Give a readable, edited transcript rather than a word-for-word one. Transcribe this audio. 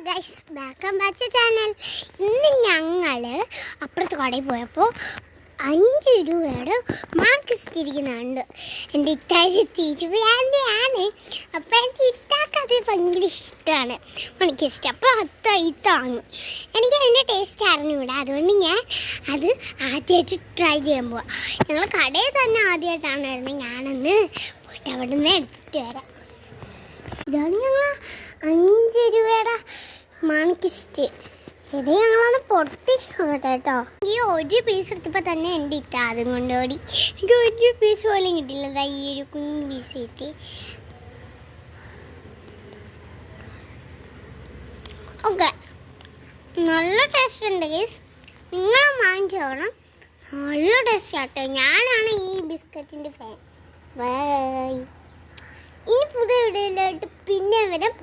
Guys, welcome back to channel. ഇന്ന് ഞങ്ങൾ അപ്പുറത്ത് കടയിൽ പോയപ്പോൾ 5 രൂപയുടെ മാർക്കറ്റ് ഇരിക്കുന്നുണ്ട്. എൻ്റെ ഇത്താഴ്ച തിരിച്ചു ആണ്. അപ്പോൾ എൻ്റെ ഇത്താക്കത് ഭയങ്കര ഇഷ്ടമാണ് മണിക്കിഷ്ടം. അപ്പോൾ ഇത്താണ് എനിക്ക് അതിൻ്റെ ടേസ്റ്റ് അറിഞ്ഞുകൂടാ. അതുകൊണ്ട് ഞാൻ അത് ആദ്യമായിട്ട് ട്രൈ ചെയ്യാൻ പോവാം. ഞങ്ങൾ കടയിൽ തന്നെ ആദ്യമായിട്ടാണ് വരുന്നത്. ഞാനൊന്ന് പോയിട്ട് അവിടെ നിന്ന് എടുത്തിട്ട് വരാം. ഇതാണ് ഞങ്ങൾ 5 രൂപയുടെ മാണിക്കിസ്റ്റ്. ഇത് ഞങ്ങളൊന്ന് പൊട്ടിച്ച് നോക്കട്ടെ കേട്ടോ. ഈ ഒരു പീസ് എടുത്തപ്പോൾ തന്നെ എൻ്റെ ഇത്ത അതും കൊണ്ടോടി. എനിക്ക് ഒരു പീസ് പോലും കിട്ടില്ല. ഈ ഒരു കുഞ്ഞ് പീസ് കിട്ടി. ഓക്കെ, നല്ല ടേസ്റ്റ് ഉണ്ട് ഗൈസ്. നിങ്ങളും വാങ്ങിച്ചു നോക്കണം. നല്ല ടേസ്റ്റ് ആട്ടോ. ഞാനാണ് ഈ ബിസ്ക്കറ്റിൻ്റെ ഫാൻ. ബൈ. ഇനി പുതിയ വീഡിയോയിലായിട്ട് പിന്നെ വരാം.